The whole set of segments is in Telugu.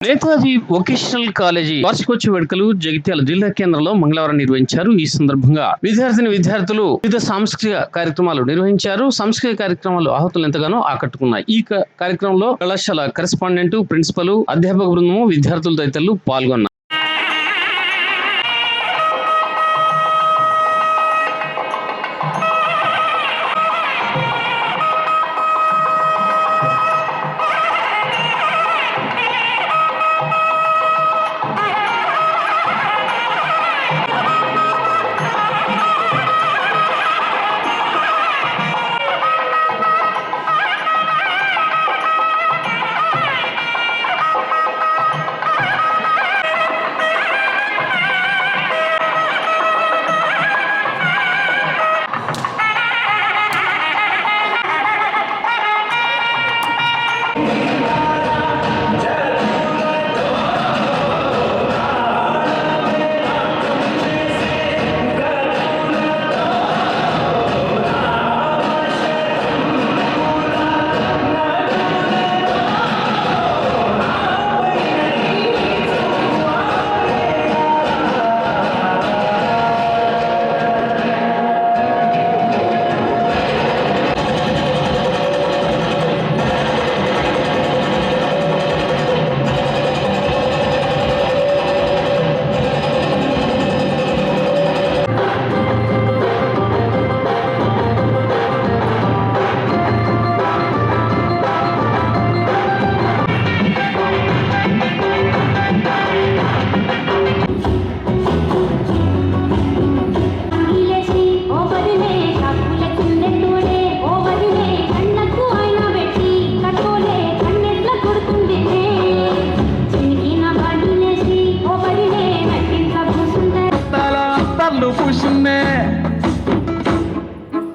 నేతాజీ వొకేషనల్ కాలేజీ వార్షికోత్సవ వేడుకలు జగిత్యాల జిల్లా కేంద్రంలో మంగళవారం నిర్వహించారు. ఈ సందర్భంగా విద్యార్థులు వివిధ సాంస్కృతిక కార్యక్రమాలు నిర్వహించారు. సాంస్కృతిక కార్యక్రమాలు ఆహుతులు ఎంతగానో ఆకట్టుకున్నాయి. ఈ కార్యక్రమంలో కళాశాల కరెస్పాండెంట్, ప్రిన్సిపల్, అధ్యాపక బృందము, విద్యార్థులు తదితరులు పాల్గొన్నారు.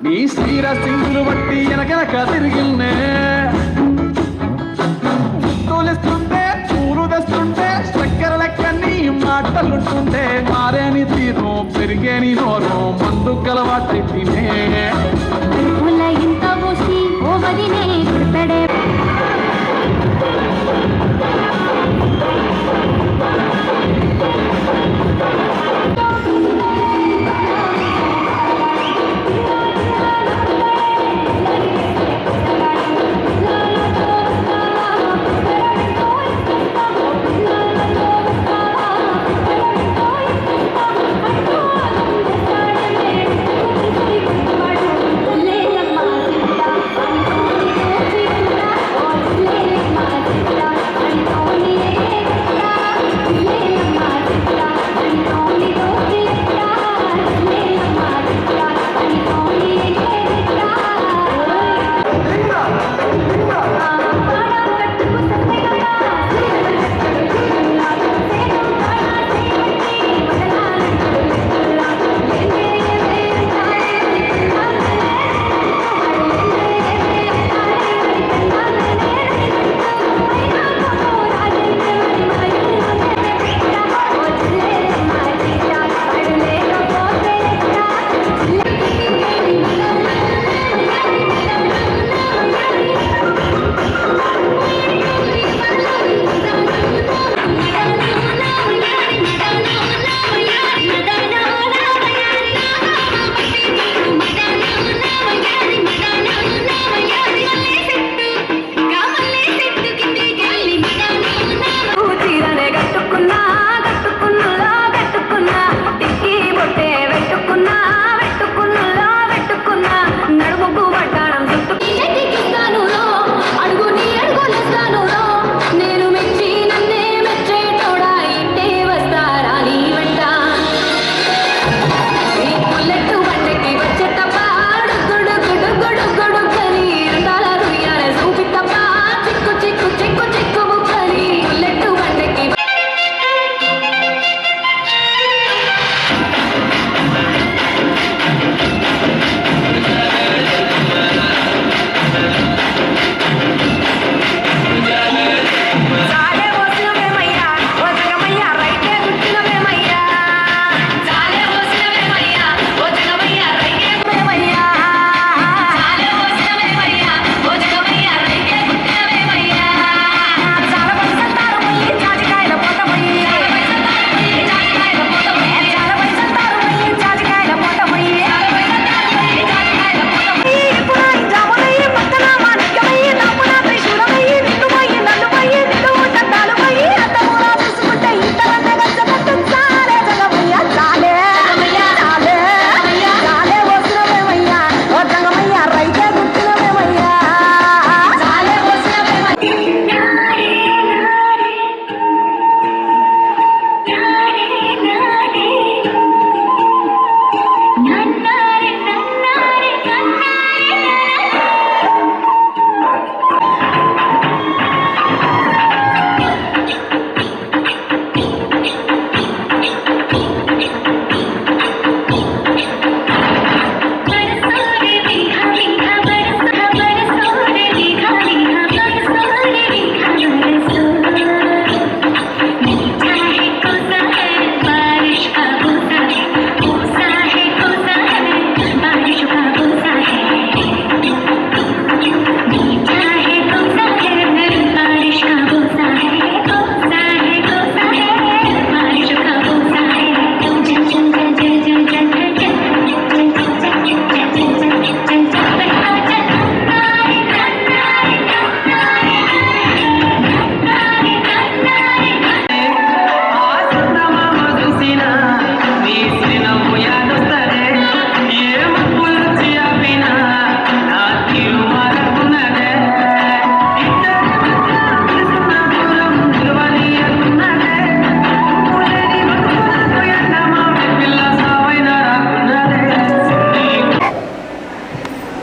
నీ స్థిర సింగులు బట్టి వెనకనక తిరిగిల్నే తోలిస్తుంటే పూలు తెస్తుంటే చక్కెర లెక్క నీ మాటలుంటుంటే మారేని తీరు పెరిగేని నోరు మందు కలవాటి తినే ఇంత పోసి ఓ వదినే గుర్తడే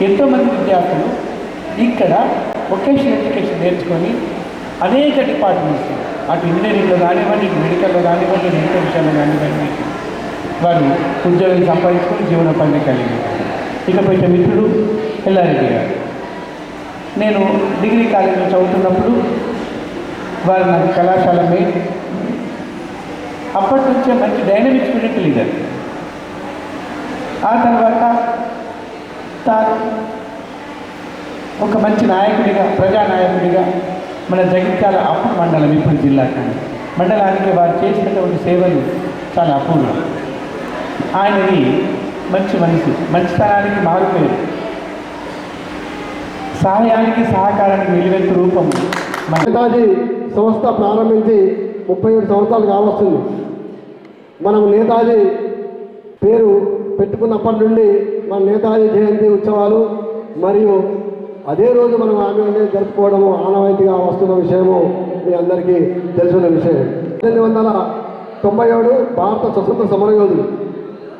ఎంతోమంది విద్యార్థులు ఇక్కడ వొకేషనల్ ఎడ్యుకేషన్ నేర్చుకొని అనేక డిపార్ట్మెంట్స్, అటు ఇంజనీరింగ్లో కానివ్వండి, ఇటు మెడికల్లో కానివ్వండి, మెడికల్ విషయాల్లో కానివ్వండి, వారు ఉద్యోగం సంపాదించుకొని జీవనోపాధిని కలిగి. ఇకపోతే మిత్రుడు ఎల్లారెడ్డి గారు, నేను డిగ్రీ కాలేజీలో చదువుతున్నప్పుడు వారు నాకు కళాశాల మెయిన్. అప్పటి నుంచే మంచి డైనమిక్ స్టూడెంట్ లీడర్. ఆ తర్వాత తాను ఒక మంచి నాయకుడిగా, ప్రజానాయకుడిగా మన జగిత్యాల అప్పుడు మండలం, ఇప్పుడు జిల్లా కానీ మండలానికి వారు చేసినటువంటి సేవలు చాలా అపూర్వం. ఆయనది మంచి మనిషి, మంచితనానికి మారుపేరు, సహాయానికి సహకారానికి వెలువెత్తు రూపం. నేతాజీ సంస్థ ప్రారంభించి 37 సంవత్సరాలు కావస్తుంది. మనం నేతాజీ పేరు పెట్టుకున్నప్పటి నుండి మన నేతాజీ జయంతి ఉత్సవాలు మరియు అదే రోజు మనం ఆమె జరుపుకోవడము ఆనవాయితీగా వస్తున్న విషయము మీ అందరికీ తెలిసిన విషయం. 1897 భారత స్వతంత్ర సమరయోధులు.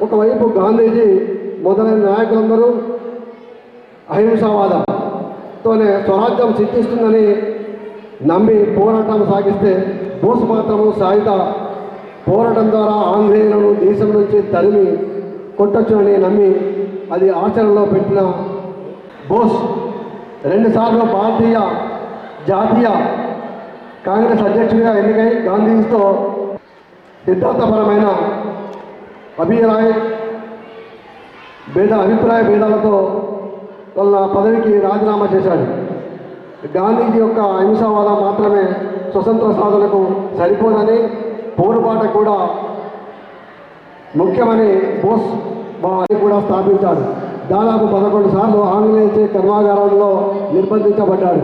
ఒకవైపు గాంధీజీ మొదలైన నాయకులందరూ అహింసావాదంతోనే స్వరాజ్యం సిద్ధిస్తుందని నమ్మి పోరాటం సాగిస్తే బోస్ మాత్రము సాయుధ పోరాటం ద్వారా ఆంగ్లేయులను దేశం నుంచి తరిమి కొట్టొచ్చునని నమ్మి అది ఆచరణలో పెట్టిన బోస్ 2 సార్లు భారతీయ జాతీయ కాంగ్రెస్ అధ్యక్షుడిగా ఎన్నికై గాంధీతో సిద్ధాంతపరమైన అభిప్రాయ భేదాలతో వాళ్ళ పదవికి రాజీనామా చేశాడు. గాంధీజీ యొక్క అహింసావాదం మాత్రమే స్వతంత్ర సాధనకు సరిపోదని, పోరుబాట కూడా ముఖ్యమని బోస్ కూడా స్థాపించాడు. దాదాపు 11 సార్లు ఆంగ్లేయులచే కర్మాగారంలో నిర్బంధించబడ్డాడు.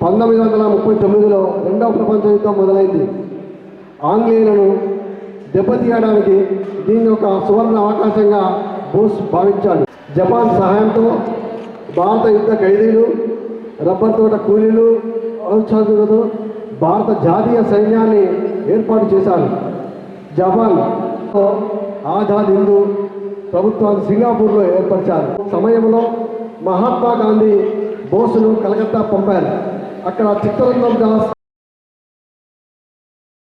1939లో రెండవ ప్రపంచ యుద్ధం మొదలైంది. ఆంగ్లేయులను దెబ్బతీయడానికి దీన్ని ఒక సువర్ణ అవకాశంగా బోస్ భావించాడు. జపాన్ సహాయంతో భారత యుద్ధ ఖైదీలు, రబ్బర్ తోట కూలీలు, అనుచరులతో భారత జాతీయ సైన్యాన్ని ఏర్పాటు చేశారు. జపాన్ ఆజాద్ హిందూ ప్రభుత్వాన్ని సింగపూర్లో ఏర్పరిచారు. సమయంలో మహాత్మా గాంధీ బోసును కలకత్తా పంపారు. అక్కడ చిత్తరంజన్ దాస్